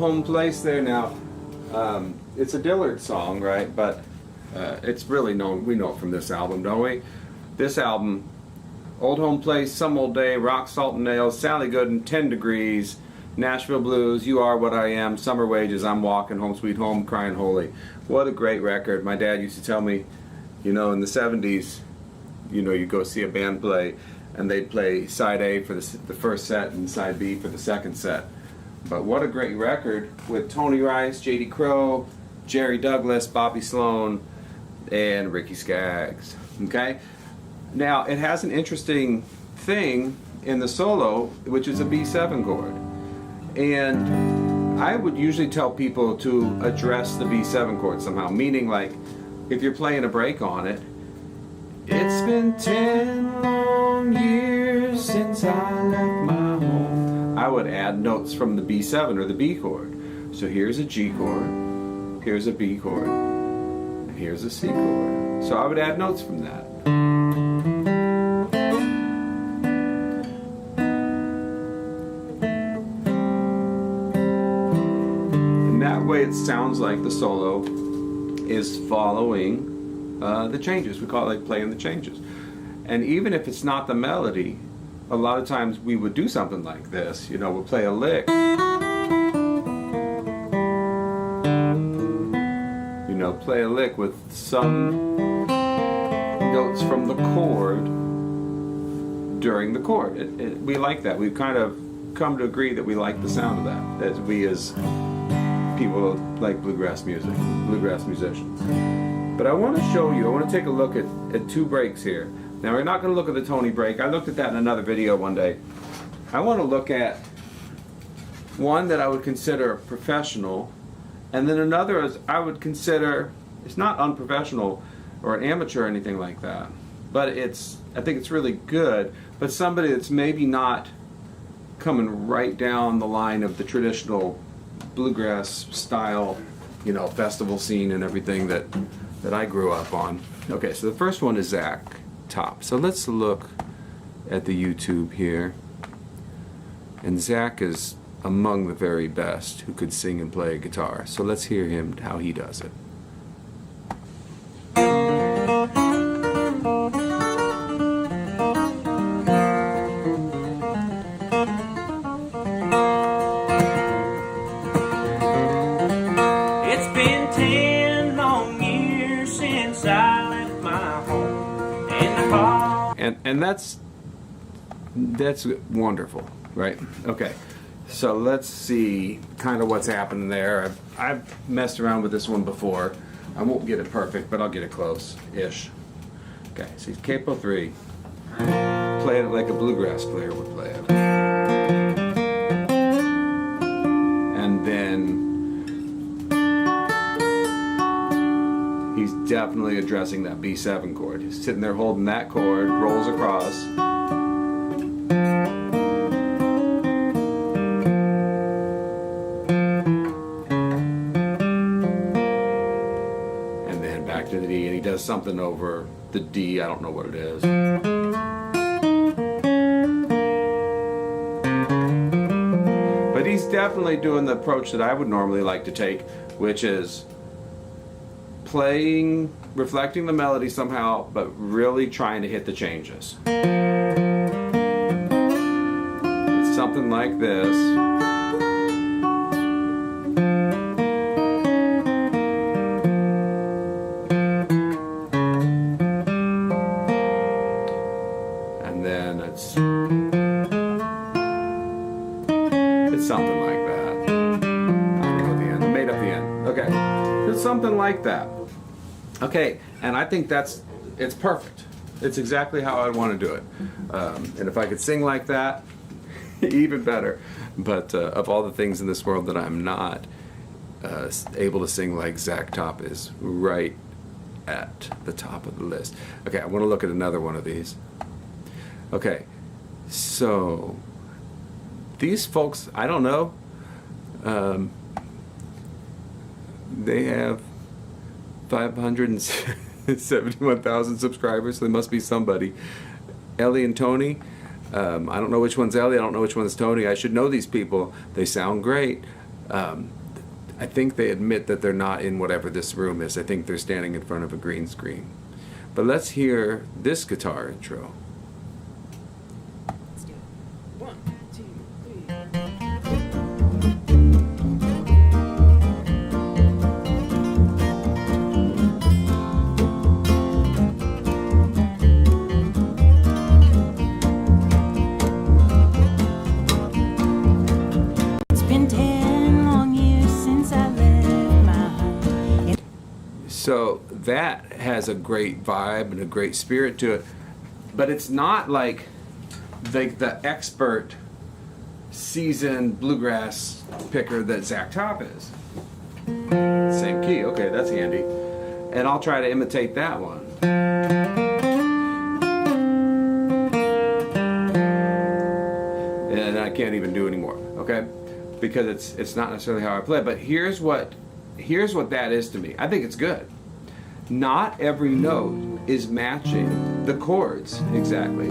Home Place there now. It's a Dillard song, right? But it's really known, we know it from this album, don't we? This album, Old Home Place, Some Old Day, Rock, Salt and Nails, Sally Gooden, 10 Degrees, Nashville Blues, You Are What I Am, Summer Wages, I'm Walking, Home Sweet Home, Crying Holy. What a great record. My dad used to tell me, you know, in the 70s, you know, you go see a band play and they'd play side A for the first set and side B for the second set. But what a great record with Tony Rice, J.D. Crowe, Jerry Douglas, Bobby Sloan, and Ricky Skaggs. Okay? Now, it has an interesting thing in the solo, which is a B7 chord. And I would usually tell people to address the B7 chord somehow, meaning like if you're playing a break on it, it's been 10 long years since I left my home. I would add notes from the B7 or the B chord. So here's a G chord, here's a B chord, and here's a C chord. So I would add notes from that. And that way it sounds like the solo is following the changes. We call it like playing the changes. And even if it's not the melody, a lot of times we would do something like this. You know, we'll play a lick. You know, play a lick with some notes from the chord during the chord. We like that. We've kind of come to agree that we like the sound of that, as we as people like bluegrass music, bluegrass musicians. But I want to show you, I want to take a look at two breaks here. Now we're not going to look at the Tony break. I looked at that in another video one day. I want to look at one that I would consider professional, and then another as I would consider, it's not unprofessional or an amateur or anything like that, but I think it's really good, but somebody that's maybe not coming right down the line of the traditional bluegrass style, you know, festival scene and everything that I grew up on. Okay, so the first one is Zach Top. So let's look at the YouTube here. And Zach is among the very best who could sing and play a guitar. So let's hear him, how he does it. It's been 10 long years since I left my home in the fall. And that's wonderful, right? Okay, so let's see kind of what's happening there. I've messed around with this one before. I won't get it perfect, but I'll get it close-ish. Okay, so he's capo 3. Play it like a bluegrass player would play it. And then he's definitely addressing that B7 chord. He's sitting there holding that chord, rolls across. And then back to the D, and he does something over the D, I don't know what it is. But he's definitely doing the approach that I would normally like to take, which is playing, reflecting the melody somehow, but really trying to hit the changes. It's something like this. And then it's something like that. I don't know the end. I made up the end. Okay. It's something like that. Okay, and I think it's perfect. It's exactly how I want to do it. And if I could sing like that, even better. But of all the things in this world that I'm not able to sing like Zach Top is right at the top of the list. Okay, I want to look at another one of these. Okay, so these folks, I don't know, they have 571,000 subscribers, so they must be somebody. Ellie and Tony, I don't know which one's Ellie, I don't know which one's Tony. I should know these people. They sound great. I think they admit that they're not in whatever this room is. I think they're standing in front of a green screen. But let's hear this guitar intro. Let's do it. 1, 2, 3. It's been 10 long years since I left my home. So that has a great vibe and a great spirit to it, but it's not like the expert seasoned bluegrass picker that Zach Top is. Same key, okay, that's handy. And I'll try to imitate that one. And I can't even do anymore, okay? Because it's not necessarily how I play, but here's what that is to me. I think it's good. Not every note is matching the chords exactly,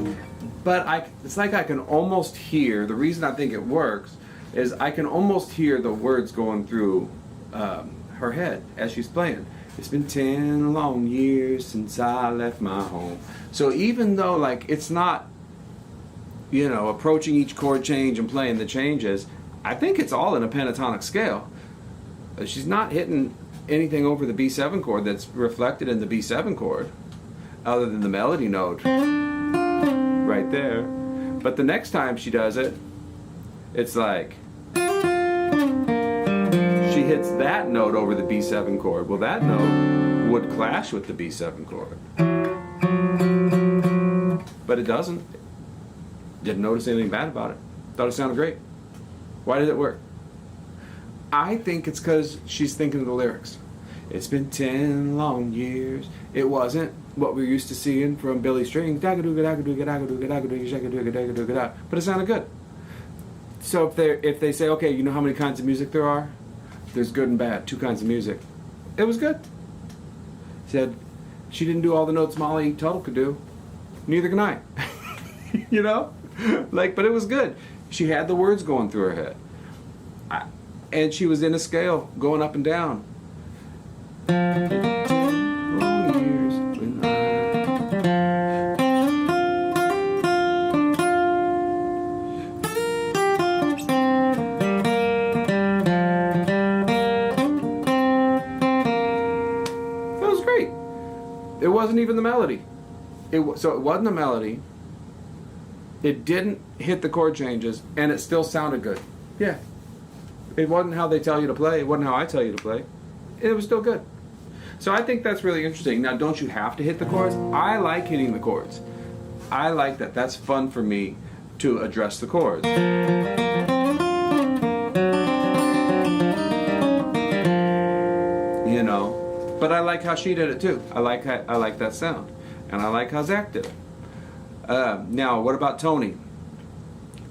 but it's like I can almost hear, the reason I think it works is I can almost hear the words going through her head as she's playing. It's been 10 long years since I left my home. So even though like it's not, you know, approaching each chord change and playing the changes, I think it's all in a pentatonic scale. She's not hitting anything over the B7 chord that's reflected in the B7 chord other than the melody note right there. But the next time she does it, it's like she hits that note over the B7 chord. Well, that note would clash with the B7 chord, but it doesn't. Didn't notice anything bad about it. Thought it sounded great. Why did it work? I think it's because she's thinking of the lyrics. It's been 10 long years. It wasn't what we're used to seeing from Billy Strings. But it sounded good. So if they say, okay, you know how many kinds of music there are? There's good and bad, 2 kinds of music. It was good. Said she didn't do all the notes Molly Tuttle could do. Neither can I. You know? Like, but it was good. She had the words going through her head. And she was in a scale going up and down. Long years when That was great. It wasn't even the melody. So it wasn't a melody. It didn't hit the chord changes, and it still sounded good. Yeah. It wasn't how they tell you to play. It wasn't how I tell you to play. It was still good. So I think that's really interesting. Now, don't you have to hit the chords? I like hitting the chords. I like that. That's fun for me to address the chords. You know, but I like how she did it too. I like that sound, and I like how Zach did it. Now, what about Tony?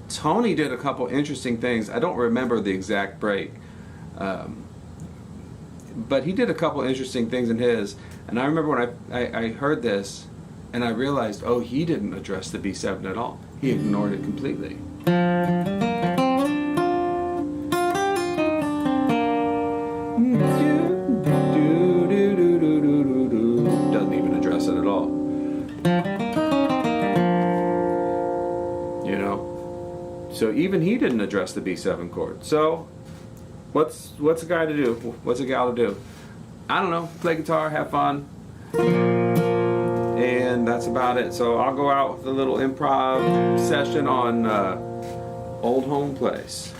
Tony did a couple interesting things. I don't remember the exact break, but he did a couple interesting things in his. And I remember when I heard this, and I realized, oh, he didn't address the B7 at all. He ignored it completely. Doesn't even address it at all. You know? So even he didn't address the B7 chord. So what's a guy to do? What's a gal to do? I don't know. Play guitar, have fun, and that's about it. So I'll go out with a little improv session on Old Home Place.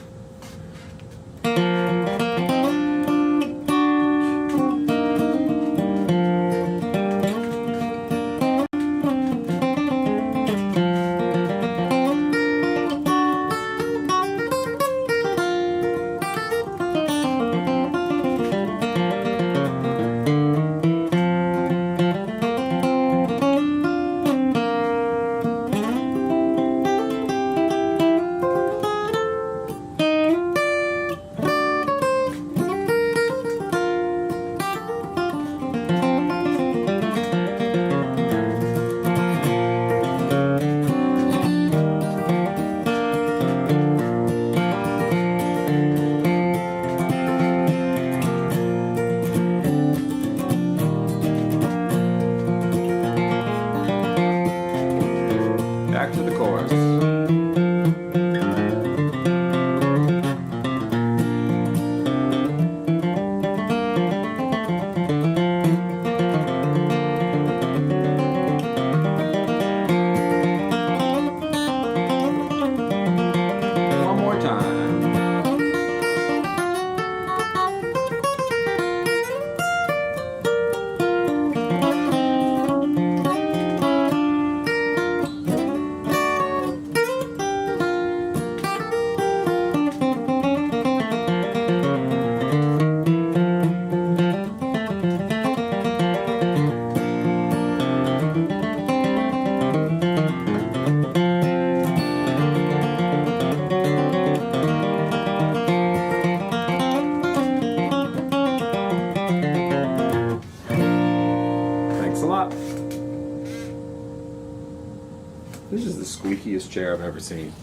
back to the chorus. One more time. Thanks a lot. This is the squeakiest chair I've ever seen.